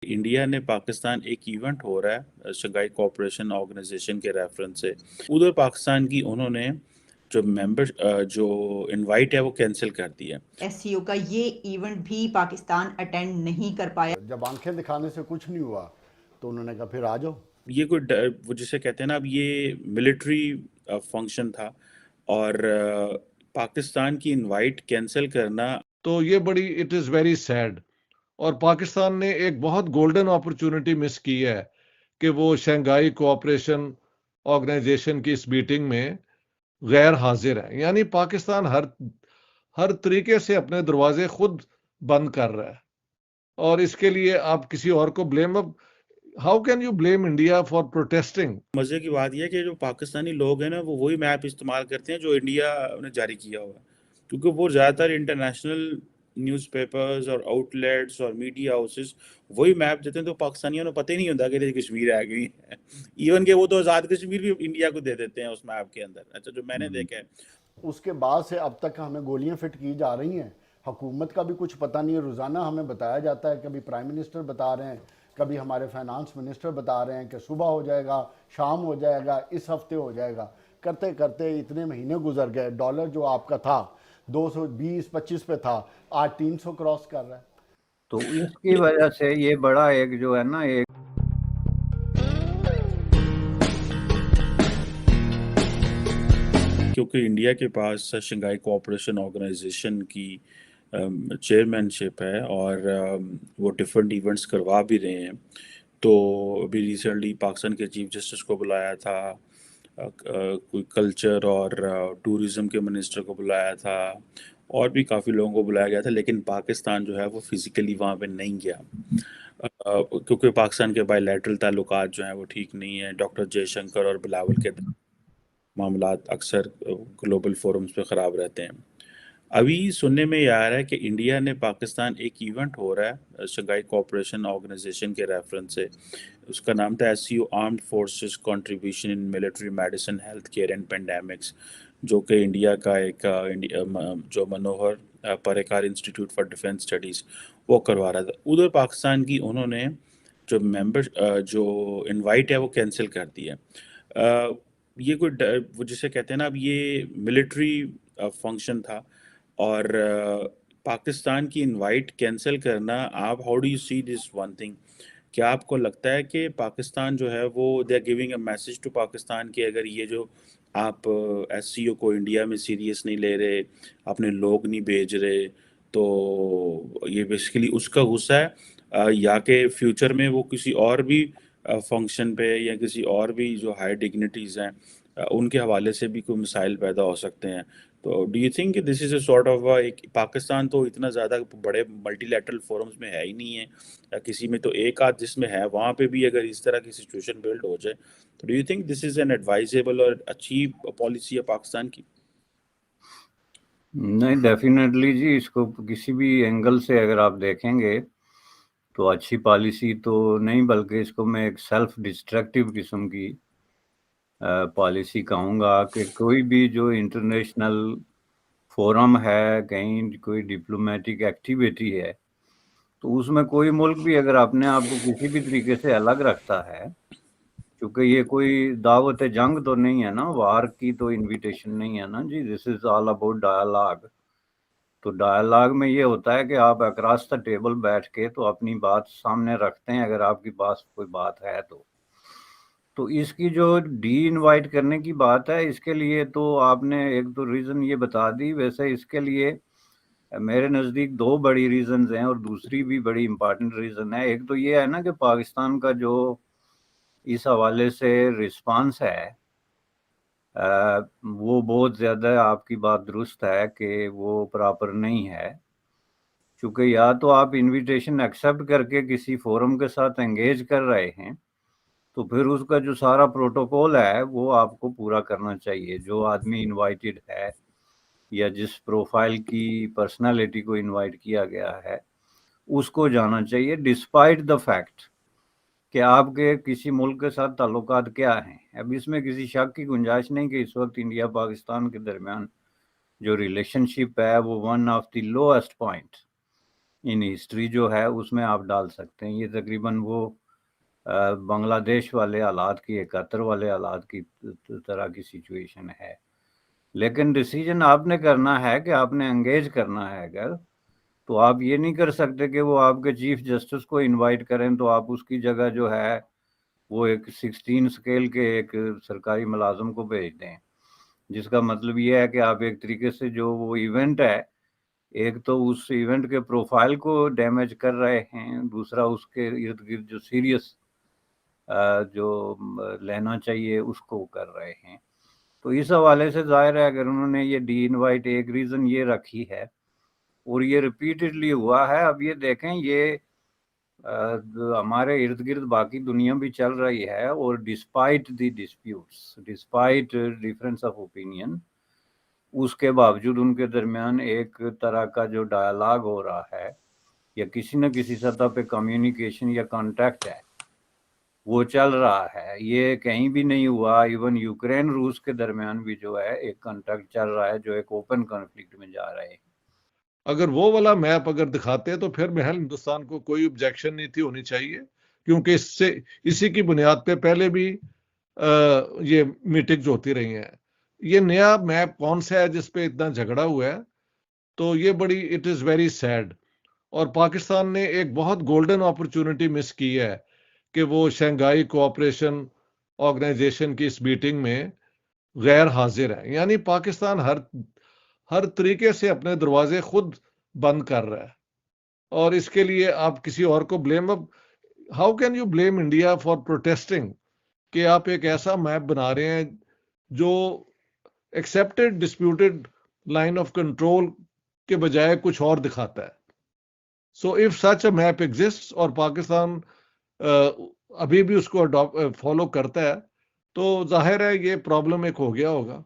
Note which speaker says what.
Speaker 1: India ने पाकिस्तान एक event हो रहा है शंघाई कोऑपरेशन ऑर्गेनाइजेशन के रेफरेंस से, उधर पाकिस्तान की उन्होंने जो इनवाइट है वो कैंसिल कर दिया।
Speaker 2: एससीओ का ये इवेंट भी पाकिस्तान अटेंड नहीं कर पाया।
Speaker 3: जब आंखें दिखाने से कुछ नहीं हुआ तो उन्होंने कहा फिर आ जाओ।
Speaker 1: ये कोई वो जिसे कहते हैं ना, अब ये मिलिट्री फंक्शन था और पाकिस्तान की इनवाइट कैंसिल करना,
Speaker 4: तो ये बड़ी इट इज़ वेरी सैड। और पाकिस्तान ने एक बहुत गोल्डन अपॉर्चुनिटी मिस की है कि वो शंघाई कोऑपरेशन ऑर्गेनाइजेशन की इस मीटिंग में गैर हाजिर है। यानी पाकिस्तान हर तरीके से अपने दरवाजे खुद बंद कर रहा है, और इसके लिए आप किसी और को ब्लेम, अब how can you blame India for protesting.
Speaker 1: मजे की बात यह है कि जो पाकिस्तानी लोग हैं ना, वो वही मैप इस्तेमाल करते हैं जो इंडिया ने जारी किया हुआ है, क्योंकि वो ज़्यादातर इंटरनेशनल न्यूज़पेपर्स और आउटलेट्स और मीडिया हाउसेस वही मैप देते हैं, तो पाकिस्तानियों को पता ही नहीं होता कि कश्मीर आ गई है। इवन के वो तो आज़ाद कश्मीर भी इंडिया को दे देते हैं उस मैप के अंदर। अच्छा, जो मैंने देखा है
Speaker 3: उसके बाद से अब तक हमें गोलियां फिट की जा रही हैं, हुकूमत का भी कुछ पता नहीं है। रोज़ाना हमें बताया जाता है, कभी प्राइम मिनिस्टर बता रहे हैं, कभी हमारे फाइनेंस मिनिस्टर बता रहे हैं कि सुबह हो जाएगा, शाम हो जाएगा, इस हफ्ते हो जाएगा। करते करते इतने महीने गुजर गए, डॉलर जो आपका था 220-25 पे था, आज 300 क्रॉस कर रहा है।
Speaker 5: तो इसकी वजह से ये बड़ा एक जो है ना, एक
Speaker 1: क्योंकि इंडिया के पास शंघाई कोऑपरेशन ऑर्गेनाइजेशन की चेयरमैनशिप है और वो डिफरेंट इवेंट्स करवा भी रहे हैं। तो अभी रिसेंटली पाकिस्तान के चीफ जस्टिस को बुलाया था, कोई कल्चर और टूरिज़म के मिनिस्टर को बुलाया था, और भी काफ़ी लोगों को बुलाया गया था, लेकिन पाकिस्तान जो है वो फिज़िकली वहाँ पे नहीं गया, क्योंकि पाकिस्तान के बायलैटरल ताल्लुकात जो हैं वो ठीक नहीं है। डॉक्टर जयशंकर और बिलावल के मामलात अक्सर ग्लोबल फोरम्स पे ख़राब रहते हैं। अभी सुनने में ये आ रहा है कि इंडिया ने पाकिस्तान एक इवेंट हो रहा है शंघाई कोऑपरेशन ऑर्गेनाइजेशन के रेफरेंस से, उसका नाम था SCO armed forces contribution in military medicine health care and pandemics, जो कि इंडिया का एक जो Manohar Parrikar institute for defence studies वो करवा रहा था। उधर पाकिस्तान की उन्होंने जो इनवाइट है वो कैंसिल कर दिया। ये कोई वो जिसे कहते हैं ना, अब ये मिलिट्री फंक्शन था और पाकिस्तान की इनवाइट कैंसिल करना, आप how do you see this one thing? क्या आपको लगता है कि पाकिस्तान जो है वो they are giving a message to Pakistan कि अगर ये जो आप एससीओ को इंडिया में सीरियस नहीं ले रहे, अपने लोग नहीं भेज रहे, तो ये बेसिकली उसका गुस्सा है, या कि फ्यूचर में वो किसी और भी फंक्शन पे या किसी और भी जो हाई डिग्निटीज़ हैं उनके हवाले से भी कोई मिसाइल पैदा हो सकते हैं? तो do you think this is a sort of एक पाकिस्तान तो इतना ज़्यादा बड़े मल्टीलैटरल फोरम्स में है ही नहीं है, या किसी में तो एक आध जिसमें है, वहाँ पे भी अगर इस तरह की सिचुएशन बिल्ड हो जाए, तो do you think this is an advisable और अच्छी पॉलिसी है पाकिस्तान की?
Speaker 5: नहीं, डेफिनेटली जी, इसको किसी भी एंगल से अगर आप देखेंगे तो अच्छी पॉलिसी तो नहीं, बल्कि इसको मैं एक सेल्फ डिस्ट्रक्टिव किस्म की पॉलिसी कहूँगा कि कोई भी जो इंटरनेशनल फोरम है, कहीं कोई डिप्लोमेटिक एक्टिविटी है, तो उसमें कोई मुल्क भी अगर अपने आप को किसी भी तरीके से अलग रखता है, क्योंकि ये कोई दावत जंग तो नहीं है ना, वार की तो इनविटेशन नहीं है ना जी, this is all about dialogue. तो डायलॉग में ये होता है कि आप अक्रॉस द टेबल बैठ के तो अपनी बात सामने रखते हैं, अगर आपके पास कोई बात है तो इसकी जो डी इनवाइट करने की बात है, इसके लिए तो आपने एक तो रीज़न ये बता दी। वैसे इसके लिए मेरे नज़दीक दो बड़ी रीज़न्स हैं, और दूसरी भी बड़ी इम्पॉर्टेंट रीज़न है। एक तो ये है ना कि पाकिस्तान का जो इस हवाले से रिस्पांस है, वो बहुत ज़्यादा, आपकी बात दुरुस्त है कि वो प्रॉपर नहीं है। क्योंकि या तो आप इनविटेशन एक्सेप्ट करके किसी फोरम के साथ एंगेज कर रहे हैं, तो फिर उसका जो सारा प्रोटोकॉल है वो आपको पूरा करना चाहिए। जो आदमी इनवाइटेड है या जिस प्रोफाइल की पर्सनालिटी को इनवाइट किया गया है, उसको जाना चाहिए, डिस्पाइट द फैक्ट कि आपके किसी मुल्क के साथ ताल्लुकात क्या हैं। अब इसमें किसी शक की गुंजाइश नहीं कि इस वक्त इंडिया पाकिस्तान के दरमियान जो रिलेशनशिप है वो one of the lowest point in history جو ہے اس میں آپ ڈال سکتے ہیں. یہ تقریباً وہ بنگلہ دیش والے حالات کی 71 والے حالات کی طرح کی سچویشن ہے. لیکن ڈیسیجن آپ نے کرنا ہے کہ آپ نے انگیج کرنا ہے اگر تو آپ یہ نہیں کر سکتے کہ وہ آپ کے چیف جسٹس کو انوائٹ کریں تو آپ اس کی جگہ جو ہے وہ ایک 16 اسکیل کے ایک سرکاری ملازم کو بھیج دیں, جس کا مطلب یہ ہے کہ آپ ایک طریقے سے جو وہ ایونٹ ہے ایک تو اس ایونٹ کے پروفائل کو ڈیمیج کر رہے ہیں, دوسرا اس کے ارد گرد جو سیریس جو لینا چاہیے اس کو کر رہے ہیں. تو اس حوالے سے ظاہر ہے اگر انہوں نے یہ ڈی انوائٹ ایک ریزن یہ رکھی ہے اور یہ ریپیٹڈلی ہوا ہے. اب یہ دیکھیں یہ ہمارے ارد گرد باقی دنیا بھی چل رہی ہے اور despite the disputes, despite difference of opinion, اس کے باوجود ان کے درمیان ایک طرح کا جو ڈائلاگ ہو رہا ہے یا کسی نہ کسی سطح پہ کمیونیکیشن یا کانٹیکٹ ہے وہ چل رہا ہے. یہ کہیں بھی نہیں ہوا. ایون یوکرین روس کے درمیان بھی جو ہے ایک کانٹیکٹ چل رہا ہے جو ایک اوپن کانفلکٹ میں جا رہے ہیں.
Speaker 4: اگر وہ والا میپ اگر دکھاتے تو پھر محل ہندوستان کو کوئی objection نہیں تھی ہونی چاہیے, کیونکہ اسی کی بنیاد پہ پہلے بھی یہ میٹنگز ہوتی رہی ہیں. یہ نیا میپ کون سا ہے جس پہ اتنا جھگڑا ہوا ہے؟ تو یہ بڑی اٹ از ویری سیڈ. اور پاکستان نے ایک بہت گولڈن اپرچونٹی مس کی ہے کہ وہ شنگھائی کوآپریشن آرگنائزیشن کی اس میٹنگ میں غیر حاضر ہے. یعنی پاکستان ہر طریقے سے اپنے دروازے خود بند کر رہا ہے, اور اس کے لیے آپ کسی اور کو blame how can you blame India for protesting کہ آپ ایک ایسا میپ بنا رہے ہیں جو accepted disputed line of control کے بجائے کچھ اور دکھاتا ہے. So if such a map exist اور پاکستان ابھی بھی اس کو فالو کرتا ہے تو ظاہر ہے یہ پرابلم ایک ہو گیا ہوگا.